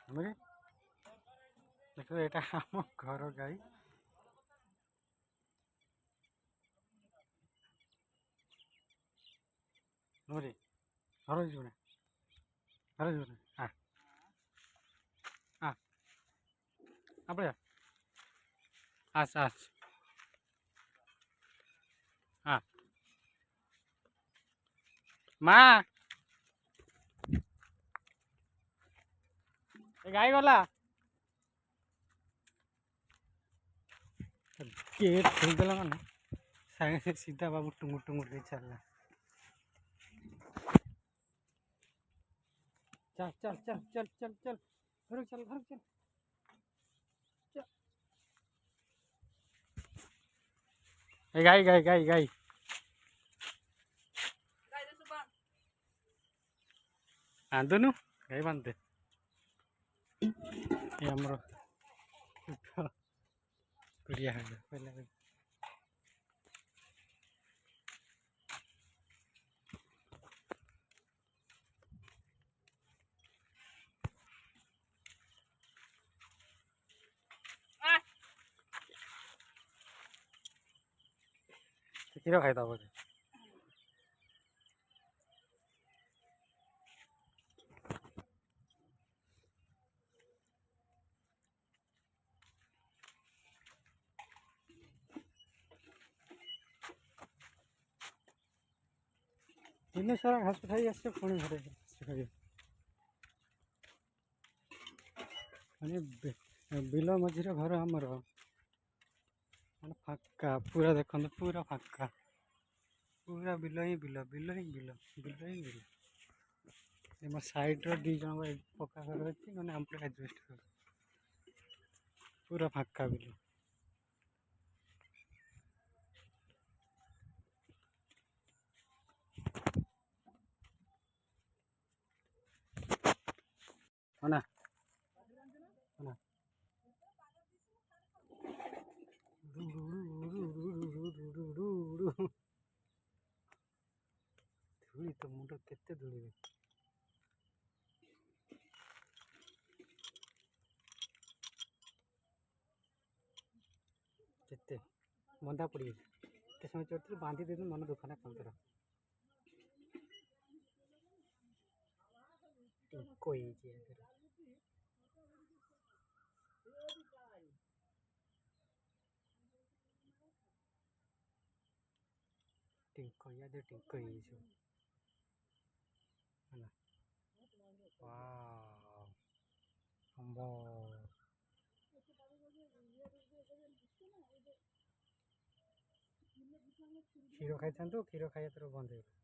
हमरे देखो एटा हम घर गाई हमरे घर जोड़े घर जोड़े हाँ हाँ आप आस आस हाँ माँ गाई गला गेट खोलदेला माने सागे से सीधा बाबू टुंगुर टुंगुर के चलना चल चल चल चल चल चल घर चल घर चल गाई गाई गाई गाई बांधुनु गाई बांधते ये हमरो कुड़िया है पहले କ୍ଷୀର ଖାଇଦବ ବୋଧେ ଦିନ ସାରା ଘାସ ଖାଇ ଆସିছে ପୁଣି ଘରେ ଘାସ ଖାଇବ ମାନେ ବିଲ ମଝିରେ ଘର ଆମର ମାନେ ଫାଙ୍କା ପୁରା ଦେଖନ୍ତୁ ପୁରା ଫାଙ୍କା पूरा बिल ही बिल बिल ही बिल बिल ही बिल ମୋ ସାଇଡ଼୍ର ଦୁଇ ଜଣଙ୍କ ପକ୍କା ଘର ଅଛି ମାନେ ଆମର ଆଜବେଷ୍ଟ ଘର ପୁରା ଫାଙ୍କା ବିଲ ନା ନା ଧୂଳି ତ ମୁଣ୍ଡ କେତେ ଧୂଳି କେତେ ମନ୍ଦା ପଡ଼ିଯାଇଛି କେତେ ସମୟ ଚଢ଼ୁଥିଲି ବାନ୍ଧି ଦେଇଥିଲି ମନ ଦୁଃଖ ନା କନ୍ଦର ଟିଙ୍କ ହେଇଛି ଟିଙ୍କ ଇଆଦେ ଟିଙ୍କ ହେଇଯାଇଛି ହେଲା ଆମ୍ବ କ୍ଷୀର ଖାଇଥାନ୍ତୁ କ୍ଷୀର ଖାଇବା ତୋର ବନ୍ଦ ହେଇଗଲା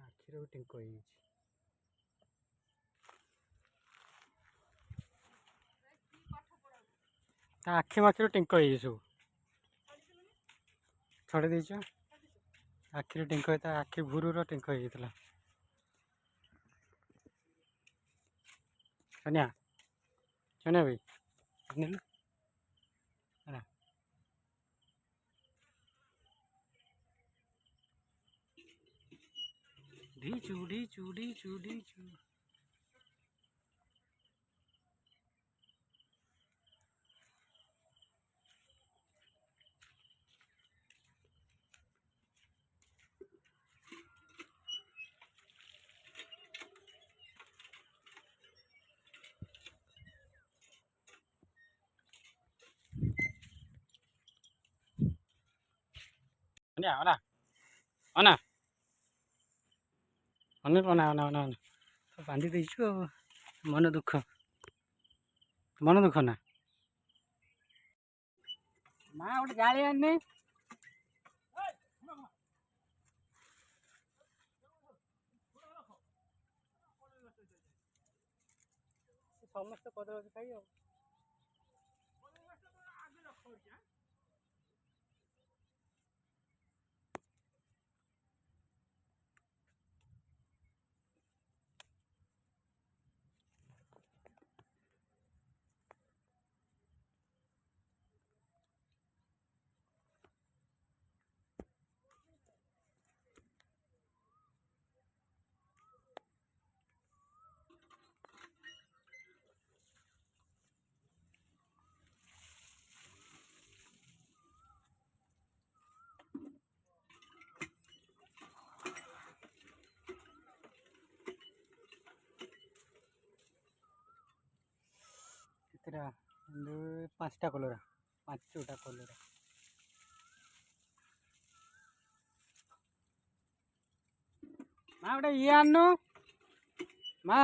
ଆଖିର ବି ଟିଙ୍କ ହେଇଯାଇଛି ତା ଆଖି ମାଖିରୁ ଟିଙ୍କ ହେଇଯାଇଛି ସବୁ ଛଡ଼େଇ ଦେଇଛ ଆଖିରେ ଟିଙ୍କ ହେଇଥିଲା ଆଖି ଭୁରୁର ଟିଙ୍କ ହେଇଯାଇଥିଲା ସନିଆ ସନିଆ ଭାଇ ନେଲୁ ହେଲା ଢିଚୁ ଢିଚୁ ଢିଚୁ ଢିଚୁ ସନିଆ ଅନା ଅନା ଅନିଲ ଅନା ଅନା ଅନା ଅନା ବାନ୍ଧି ଦେଇଛୁ ଆଉ ମନ ଦୁଃଖ ନା ମା ଗୋଟେ ଗାଳି ଆଣିନି ସମସ୍ତେ କଦଳୀ ଖାଇ ଆଉ କେତେଟା ପାଞ୍ଚଟା କଲରା, ପାଞ୍ଚଟା କଲରା। ମା ଗୋଟେ ଇଏ ଆଣନୁ ମା।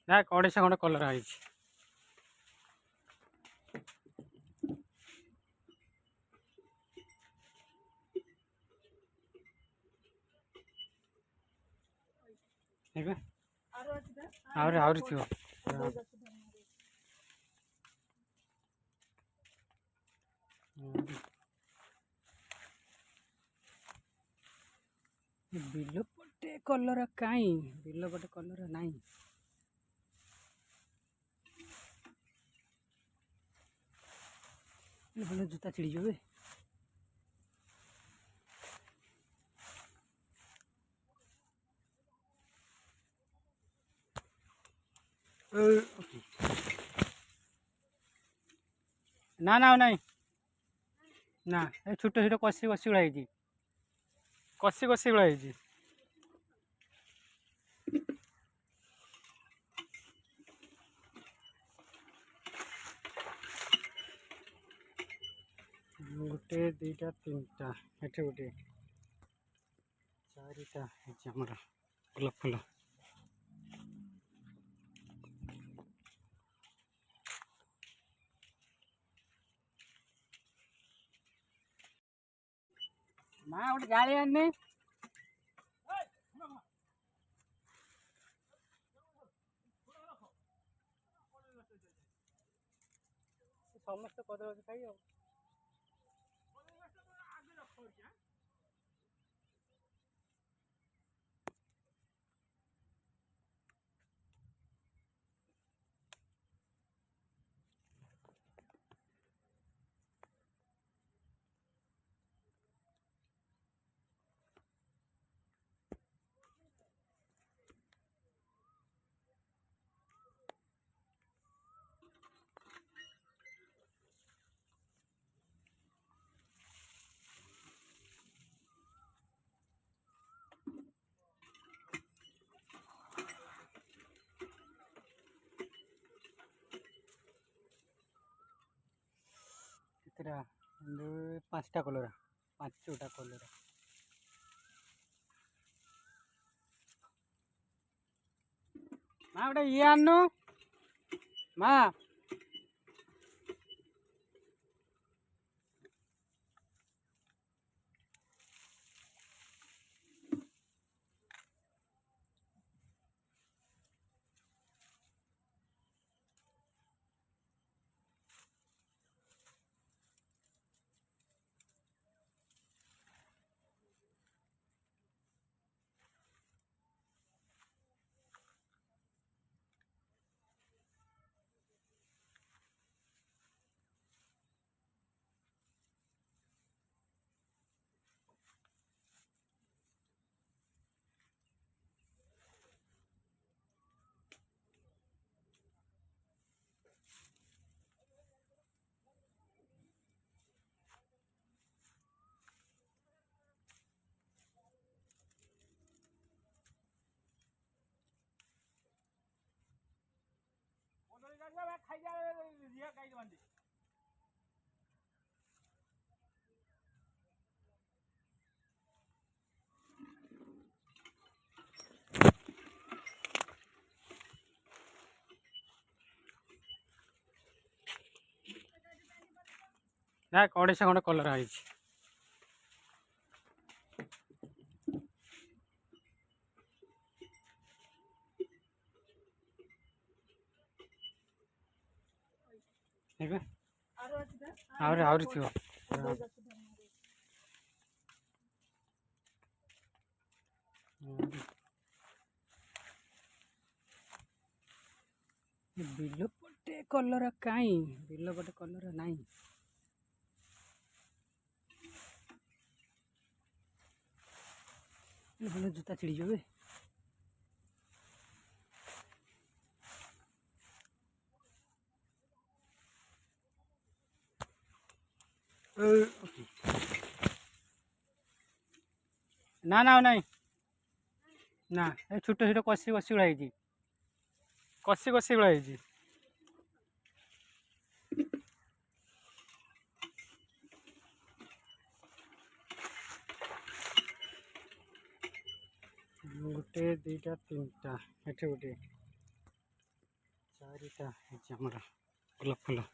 ନା 150 ଖଣ୍ଡେ କଲରା ହେଇଛି। ଏବେ ଆହୁରି ଥିବ। ବିଲ ପଟେ କଲରା କାଇଁ, ବିଲ ପଟେ କଲରା ନାହିଁ। ଭଲ ଜୁତା ଛିଡ଼ିଯିବ ବେ। ନା ନା ଆଉ ନାହିଁ ନା, ଏ ଛୋଟ ଛୋଟ କଷି କଷି ଗୁଡ଼ା ହେଇଛି, କଷି କଷି ଗୁଡ଼ା ହେଇଛି। ଗୋଟେ ଦୁଇଟା ତିନିଟା, ଏଠି ଗୋଟେ ଚାରିଟା ହେଇଛି ଆମର ଗୋଲାପ ଫୁଲ। ମା ଗୋଟେ ଗାଳି ଆଣିନି। ସମସ୍ତେ କଦଳୀ ଖାଇ ଆଉ କେତେଟା ପାଞ୍ଚଟା କଲରା, ପାଞ୍ଚଟା କଲରା। ମା ଗୋଟେ ଇଏ ଆଣନୁ ମା। ନା 250 ଖଣ୍ଡେ କଲରା ହେଇଛି। ଏବେ ଆହୁରି ଥିବ। ବିଲ ପଟେ କଲରା କାଇଁ? ବିଲ ପଟେ କଲରା ନାହିଁ। ଭଲ ଜୋତା ଛିଡ଼ିଯିବ ବେ। ନା ନା ନାଇଁ ନା ଏ ଛୋଟ ଛୋଟ କଷି ଗୁଡ଼ା ହେଇଛି। କଷି ଗୁଡ଼ା ହେଇଛି। ଗୋଟେ ଦୁଇଟା ତିନିଟା ଏଠି ଗୋଟେ 4ଟା ହେଇଛି ଆମର ଗୋଲାପ ଫୁଲ।